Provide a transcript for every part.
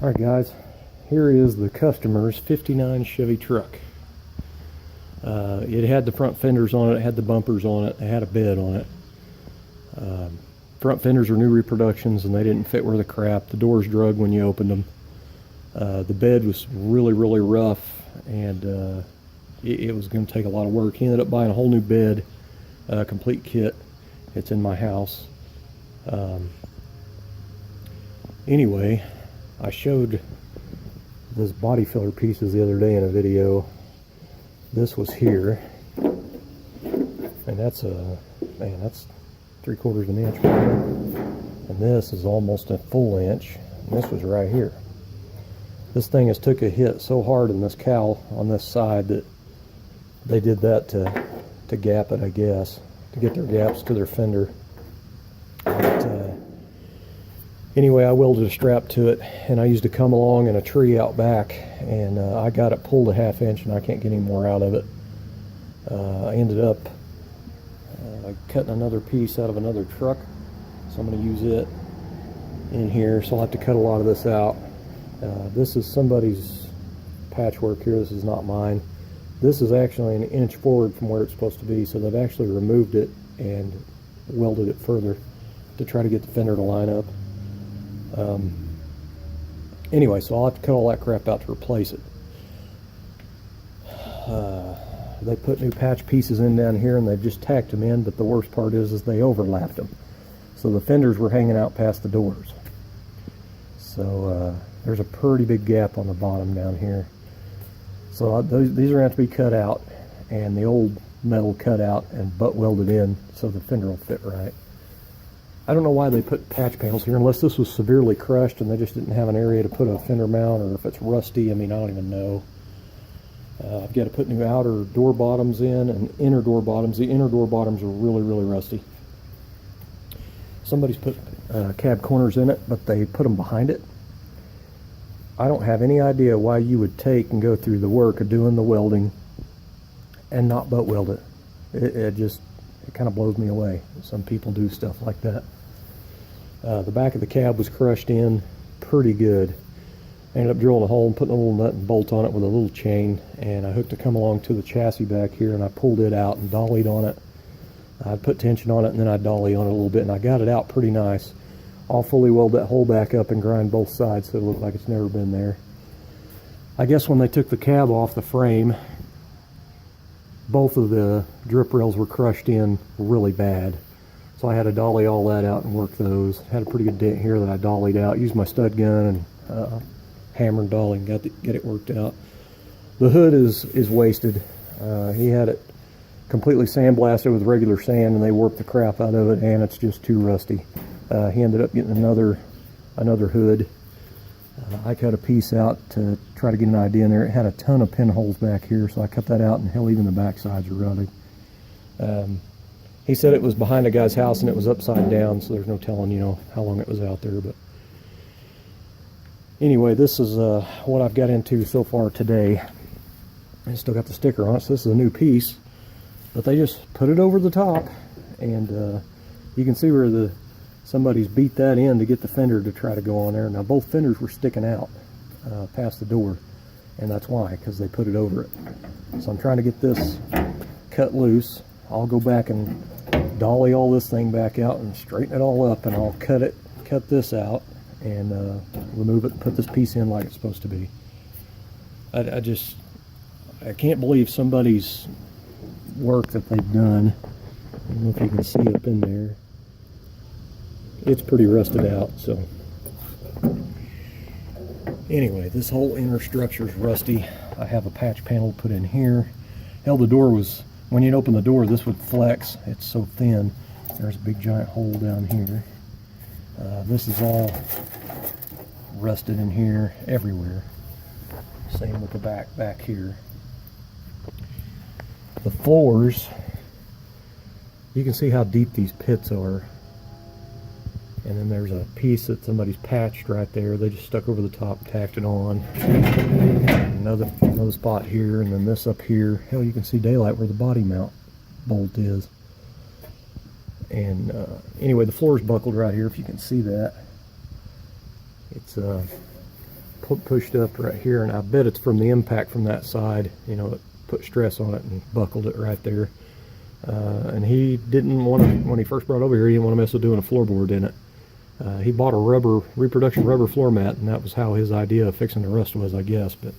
Alright guys, here is the customer's 59 Chevy Truck. It had the front fenders on it, it had the bumpers on it, it had a bed on it. Front fenders are new reproductions and they didn't fit worth a crap. The doors drug when you opened them. The bed was really rough, and it was going to take a lot of work. He ended up buying a whole new bed, complete kit. It's in my house. Anyway, I showed this body filler pieces the other day in a video. This was here, and that's that's 3/4 of an inch, and this is almost a full inch, and this was right here. This thing has took a hit so hard in this cowl on this side that they did that to gap it, I guess, to get their gaps to their fender. But, anyway, I welded a strap to it, and I used to come along in a tree out back, and I got it pulled a 1/2 inch, and I can't get any more out of it. I ended up cutting another piece out of another truck, so I'm going to use it in here, so I'll have to cut a lot of this out. This is somebody's patchwork here. This is not mine. This is actually an inch forward from where it's supposed to be, so they've actually removed it and welded it further to try to get the fender to line up. Anyway, so I'll have to cut all that crap out to replace it. They put new patch pieces in down here, and they've just tacked them in, but the worst part is they overlapped them. So the fenders were hanging out past the doors. So there's a pretty big gap on the bottom down here. So these are going to have to be cut out, and the old metal cut out and butt welded in so the fender will fit right. I don't know why they put patch panels here, unless this was severely crushed and they just didn't have an area to put a fender mount, or if it's rusty. I mean, I don't even know. I've got to put new outer door bottoms in and inner door bottoms. The inner door bottoms are really rusty. Somebody's put cab corners in it, but they put them behind it. I don't have any idea why you would take and go through the work of doing the welding and not butt weld it. It kind of blows me away. Some people do stuff like that. The back of the cab was crushed in pretty good. I ended up drilling a hole and putting a little nut and bolt on it with a little chain, and I hooked a come along to the chassis back here, and I pulled it out and dollied on it. I'd put tension on it, and then I'd dolly on it a little bit, and I got it out pretty nice. I'll fully weld that hole back up and grind both sides so it look like it's never been there. I guess when they took the cab off the frame, both of the drip rails were crushed in really bad. So I had to dolly all that out and work those. Had a pretty good dent here that I dollied out. Used my stud gun and hammer and dolly and get it worked out. The hood is wasted. He had it completely sandblasted with regular sand, and they warped the crap out of it, and it's just too rusty. He ended up getting another hood. I cut a piece out to try to get an idea in there. It had a ton of pinholes back here, so I cut that out, and hell, even the back sides are rutted. He said it was behind a guy's house and it was upside down, so there's no telling, how long it was out there. But anyway, this is what I've got into so far today. I still got the sticker on it, so this is a new piece, but they just put it over the top, and you can see where somebody's beat that in to get the fender to try to go on there. Now both fenders were sticking out past the door, and that's why, because they put it over it. So I'm trying to get this cut loose. I'll go back and dolly all this thing back out and straighten it all up, and I'll cut this out and remove it and put this piece in like it's supposed to be. I can't believe somebody's work that they've done. I don't know if you can see up in there. It's pretty rusted out. So anyway, this whole inner structure is rusty. I have a patch panel put in here. Hell, the door was, when you'd open the door, this would flex. It's so thin. There's a big giant hole down here. This is all rusted in here everywhere. Same with the back here. The floors, you can see how deep these pits are. And then there's a piece that somebody's patched right there. They just stuck over the top, tacked it on. Another spot here, and then this up here. Hell, you can see daylight where the body mount bolt is. And anyway, the floor is buckled right here, if you can see that. It's pushed up right here, and I bet it's from the impact from that side. You know, it put stress on it and buckled it right there. And he didn't want to, when he first brought it over here, he didn't want to mess with doing a floorboard in it. He bought a reproduction rubber floor mat, and that was how his idea of fixing the rust was, I guess. But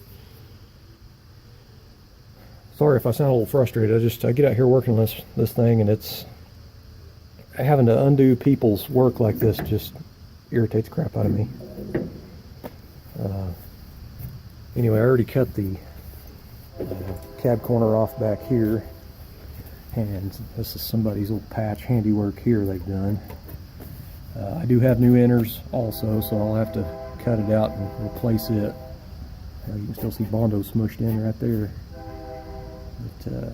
sorry if I sound a little frustrated. I get out here working on this thing, and it's having to undo people's work like this just irritates the crap out of me. Anyway, I already cut the cab corner off back here, and this is somebody's little patch handiwork here they've done. I do have new inners also, so I'll have to cut it out and replace it. You can still see Bondo smushed in right there. But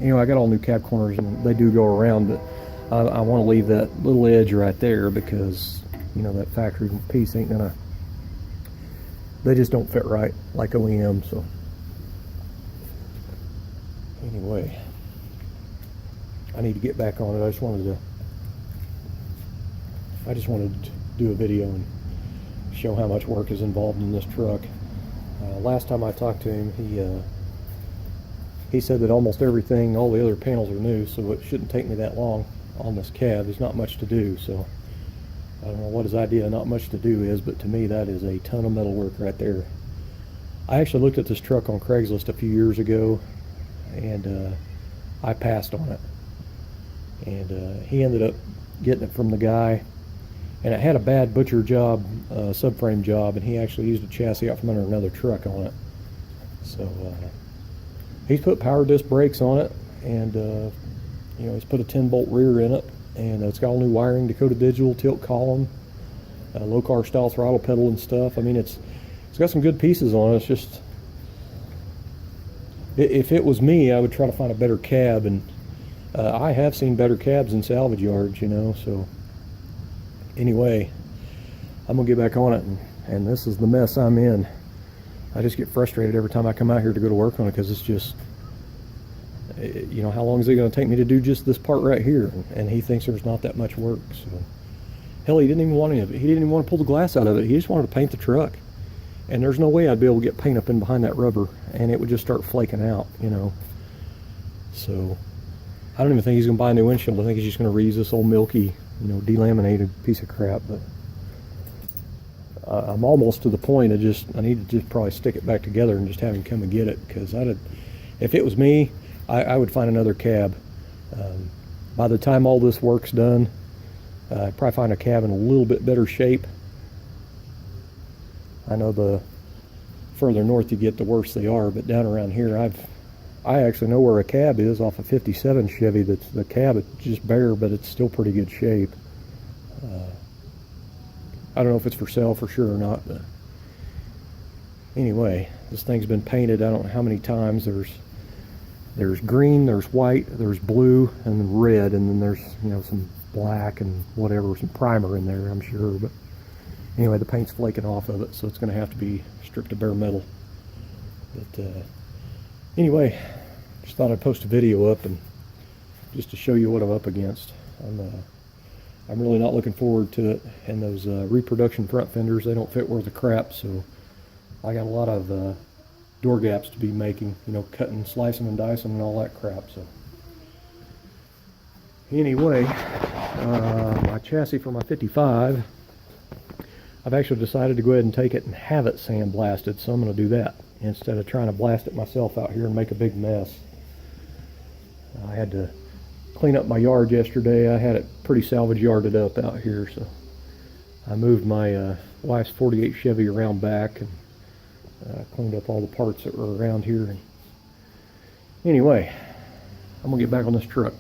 anyway, I got all new cab corners, and they do go around, but I want to leave that little edge right there because, you know, that factory piece ain't gonna, they just don't fit right like OEM. So anyway, I need to get back on it. I just wanted to do a video and show how much work is involved in this truck. Last time I talked to him, he said that almost everything, all the other panels are new, so it shouldn't take me that long on this cab. There's not much to do, so I don't know what his idea of not much to do is, but to me that is a ton of metal work right there. I actually looked at this truck on Craigslist a few years ago, and I passed on it. And he ended up getting it from the guy, and it had a bad butcher job, subframe job, and he actually used a chassis out from under another truck on it. So he's put power disc brakes on it, and you know, he's put a 10-bolt rear in it, and it's got all new wiring, Dakota Digital, tilt column, low car style throttle pedal and stuff. I mean, it's got some good pieces on it. It's just, if it was me, I would try to find a better cab, and I have seen better cabs in salvage yards, you know. So anyway, I'm gonna get back on it, and this is the mess I'm in. I just get frustrated every time I come out here to go to work on it, because it's just, you know, how long is it going to take me to do just this part right here? And he thinks there's not that much work. So hell, he didn't even want any of it. He didn't even want to pull the glass out of it. He just wanted to paint the truck, and there's no way I'd be able to get paint up in behind that rubber, and it would just start flaking out, you know. So I don't even think he's going to buy a new windshield. I think he's just going to reuse this old milky, you know, delaminated piece of crap. But I'm almost to the point of I need to just probably stick it back together and just have him come and get it, because if it was me, I would find another cab. By the time all this work's done, I'd probably find a cab in a little bit better shape. I know the further north you get, the worse they are, but down around here, I actually know where a cab is off a 57 Chevy. That's the cab, it's just bare, but it's still pretty good shape. I don't know if it's for sale for sure or not, but anyway, this thing's been painted I don't know how many times. There's green, there's white, there's blue, and then red, and then there's, you know, some black and whatever, some primer in there, I'm sure. But anyway, the paint's flaking off of it, so it's going to have to be stripped of bare metal. But anyway, just thought I'd post a video up and just to show you what I'm up against. I'm really not looking forward to it, and those reproduction front fenders, they don't fit worth a crap, so I got a lot of door gaps to be making, you know, cutting, slicing and dicing and all that crap. So anyway, my chassis for my 55, I've actually decided to go ahead and take it and have it sandblasted, so I'm going to do that instead of trying to blast it myself out here and make a big mess. I had to clean up my yard yesterday. I had it pretty salvage yarded up out here, so I moved my wife's 48 Chevy around back and cleaned up all the parts that were around here. And anyway, I'm gonna get back on this truck.